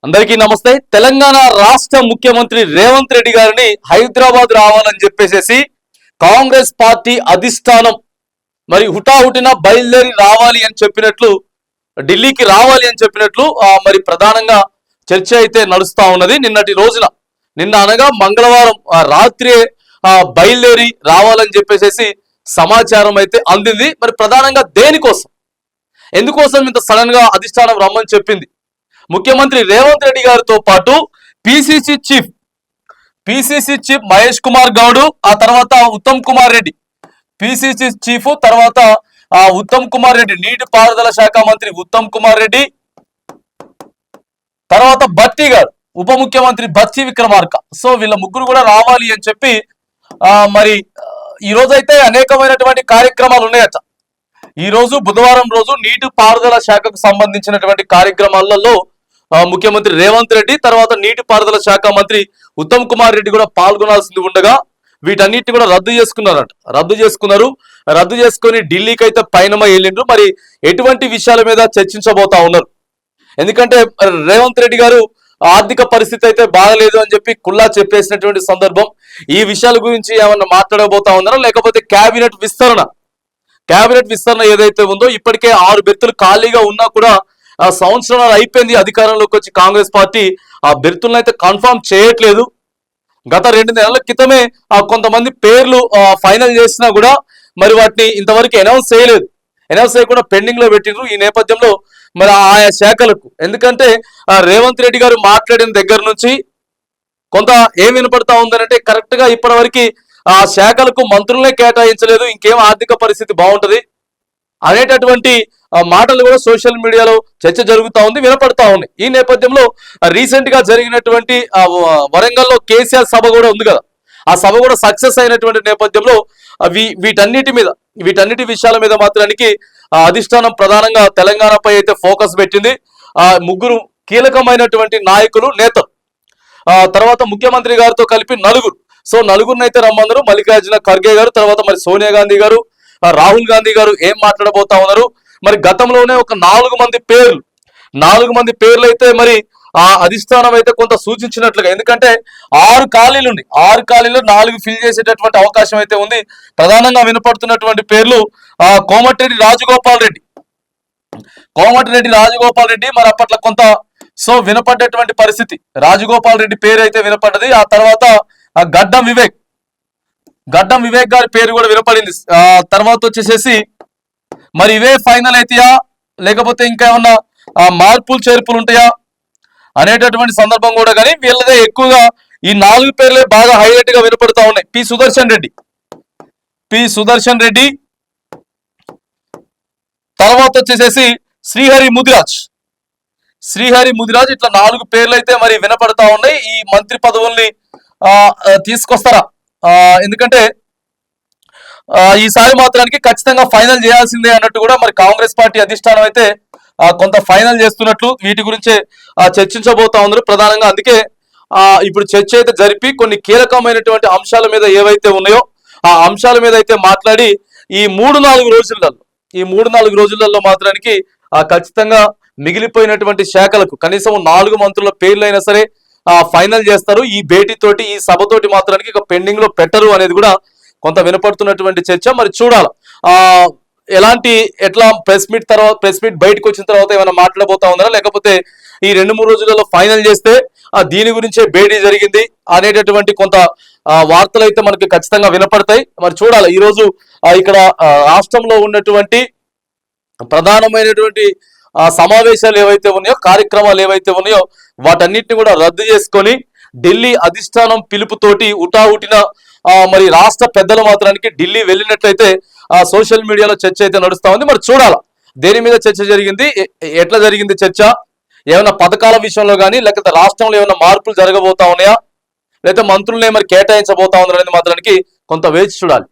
అందరికీ నమస్తే। తెలంగాణ రాష్ట్ర ముఖ్యమంత్రి రేవంత్ రెడ్డి గారిని హైదరాబాద్ రావాలని చెప్పేసి కాంగ్రెస్ పార్టీ అధిష్టానం మరి హుటాహుటిన బయలుదేరి రావాలి అని చెప్పినట్లు, ఢిల్లీకి రావాలి అని చెప్పినట్లు మరి ప్రధానంగా చర్చ అయితే నడుస్తా ఉన్నది। నిన్న అనగా మంగళవారం రాత్రి బయలుదేరి రావాలని చెప్పేసి సమాచారం అయితే అందింది। మరి ప్రధానంగా దేనికోసం, ఎందుకోసం ఇంత సడన్ గా అధిష్టానం రమ్మని చెప్పింది? ముఖ్యమంత్రి రేవంత్ రెడ్డి గారితో పాటు పిసిసి చీఫ్ మహేష్ కుమార్ గౌడ్, ఆ తర్వాత ఉత్తమ్ కుమార్ రెడ్డి, పిసిసి చీఫ్ తర్వాత ఉత్తమ్ కుమార్ రెడ్డి, నీటిపారుదల శాఖ మంత్రి ఉత్తమ్ కుమార్ రెడ్డి, తర్వాత భట్టి గారు ఉప ముఖ్యమంత్రి బచ్చి విక్రమార్క। సో వీళ్ళ ముగ్గురు కూడా రావాలి అని చెప్పి మరి ఈ రోజైతే అనేకమైనటువంటి కార్యక్రమాలు ఉన్నాయట। ఈ రోజు బుధవారం రోజు నీటిపారుదల శాఖకు సంబంధించినటువంటి కార్యక్రమాలలో ముఖ్యమంత్రి రేవంత్ రెడ్డి తర్వాత నీటిపారుదల శాఖ మంత్రి ఉత్తమ్ కుమార్ రెడ్డి కూడా పాల్గొనాల్సింది ఉండగా వీటన్నిటిని కూడా రద్దు చేసుకుని ఢిల్లీకి అయితే పయనమై వెళ్ళిండ్రు। మరి ఎటువంటి విషయాల మీద చర్చించబోతా ఉన్నారు? ఎందుకంటే రేవంత్ రెడ్డి గారు ఆర్థిక పరిస్థితి అయితే బాగలేదు అని చెప్పి కుల్లా చెప్పేసినటువంటి సందర్భం। ఈ విషయాల గురించి ఏమన్నా మాట్లాడబోతా ఉన్నారా, లేకపోతే కేబినెట్ విస్తరణ ఏదైతే ఉందో ఇప్పటికే 6 బెర్తులు ఖాళీగా ఉన్నా కూడా సంవత్సరం అయిపోయింది అధికారంలోకి వచ్చి కాంగ్రెస్ పార్టీ ఆ బెర్తులను అయితే కన్ఫర్మ్ చేయట్లేదు। గత 2 నెలల క్రితమే కొంతమంది పేర్లు ఫైనల్ చేసినా కూడా మరి వాటిని ఇంతవరకు అనౌన్స్ చేయకుండా పెండింగ్ లో పెట్టిండ్రు। ఈ నేపథ్యంలో మరి ఆయా శాఖలకు, ఎందుకంటే రేవంత్ రెడ్డి గారు మాట్లాడిన దగ్గర నుంచి కొంత ఏం వినపడతా ఉందనంటే కరెక్ట్ గా ఇప్పటి ఆ శాఖలకు మంత్రులనే కేటాయించలేదు, ఇంకేం ఆర్థిక పరిస్థితి బాగుంటది అనేటటువంటి మాటలు కూడా సోషల్ మీడియాలో చర్చ జరుగుతూ ఉంది, వినపడతా ఉంది। ఈ నేపథ్యంలో రీసెంట్ గా జరిగినటువంటి వరంగల్లో కేసీఆర్ సభ కూడా ఉంది కదా, ఆ సభ కూడా సక్సెస్ అయినటువంటి నేపథ్యంలో వీటన్నిటి విషయాల మీద మాత్రానికి అధిష్టానం ప్రధానంగా తెలంగాణపై అయితే ఫోకస్ పెట్టింది। ముగ్గురు కీలకమైనటువంటి నాయకులు, నేతలు, తర్వాత ముఖ్యమంత్రి గారితో కలిపి నలుగురిని అయితే రమ్మన్నారు। మల్లికార్జున ఖర్గే గారు, తర్వాత మరి సోనియా గాంధీ గారు, రాహుల్ గాంధీ గారు ఏం మాట్లాడబోతా ఉన్నారు? మరి గతంలోనే ఒక 4 మంది పేర్లు అయితే మరి ఆ అధిష్టానం అయితే కొంత సూచించినట్లుగా, ఎందుకంటే 6 ఖాళీలు 4 ఫిల్ చేసేటటువంటి అవకాశం అయితే ఉంది। ప్రధానంగా వినపడుతున్నటువంటి పేర్లు కోమటిరెడ్డి రాజగోపాల్ రెడ్డి మరి అప్పట్లో కొంత వినపడ్డటువంటి పరిస్థితి, రాజగోపాల్ రెడ్డి పేరు అయితే వినపడ్డది। ఆ తర్వాత గడ్డం వివేక్ గారి పేరు కూడా వినపడింది। తర్వాత వచ్చేసేసి మరి ఇవే ఫైనల్ అయితాయా, లేకపోతే ఇంకా ఏమన్నా మార్పులు చేర్పులు ఉంటాయా అనేటటువంటి సందర్భం కూడా, కానీ వీళ్ళదే ఎక్కువగా ఈ 4 పేర్లే బాగా హైలైట్ గా వినపడతా ఉన్నాయి। పి సుదర్శన్ రెడ్డి, తర్వాత వచ్చేసేసి శ్రీహరి ముదిరాజ్, ఇట్లా 4 పేర్లు అయితే మరి వినపడతా ఉన్నాయి। ఈ మంత్రి పదవుల్ని తీసుకొస్తారా? ఎందుకంటే ఈసారి మాత్రానికి ఖచ్చితంగా ఫైనల్ చేయాల్సిందే అన్నట్టు కూడా మరి కాంగ్రెస్ పార్టీ అధిష్టానం అయితే కొంత ఫైనల్ చేస్తున్నట్లు వీటి గురించే చర్చించబోతా ఉన్నారు ప్రధానంగా। అందుకే ఇప్పుడు చర్చ అయితే జరిపి కొన్ని కీలకమైనటువంటి అంశాల మీద ఏవైతే ఉన్నాయో ఆ అంశాల మీద అయితే మాట్లాడి ఈ 3-4 రోజులలో మాత్రానికి ఖచ్చితంగా మిగిలిపోయినటువంటి శాఖలకు కనీసం 4 మంత్రుల పేర్లైనా సరే ఫైనల్ చేస్తారు। ఈ భేటీతోటి, ఈ సభతోటి మాత్రానికి ఇక పెండింగ్ లో పెట్టరు అనేది కూడా కొంత వినపడుతున్నటువంటి చర్చ। మరి చూడాలి ఎట్లా ప్రెస్ మీట్ బయటకు వచ్చిన తర్వాత ఏమైనా మాట్లాడబోతా ఉన్నారా, లేకపోతే ఈ 2-3 రోజులలో ఫైనల్ చేస్తే దీని గురించే భేటీ జరిగింది అనేటటువంటి కొంత వార్తలు అయితే మనకి ఖచ్చితంగా వినపడతాయి। మరి చూడాలి ఈ రోజు ఇక్కడ రాష్ట్రంలో ఉన్నటువంటి ప్రధానమైనటువంటి సమావేశాలు ఏవైతే ఉన్నాయో, కార్యక్రమాలు ఏవైతే ఉన్నాయో వాటన్నిటిని కూడా రద్దు చేసుకొని ఢిల్లీ అధిష్టానం పిలుపుతోటి హుటాహుటిన మరి రాష్ట్ర పెద్దల మాత్రానికి ఢిల్లీ వెళ్ళినట్లయితే సోషల్ మీడియాలో చర్చ అయితే నడుస్తా ఉంది। మరి చూడాలా దేని మీద చర్చ జరిగింది, ఎట్లా జరిగింది చర్చ, ఏమైనా పథకాల విషయంలో కానీ లేకపోతే రాష్ట్రంలో ఏమైనా మార్పులు జరగబోతా ఉన్నాయా, లేకపోతే మంత్రులనే మరి కేటాయించబోతా ఉన్నారు అనేది మాత్రానికి కొంత వేచి చూడాలి।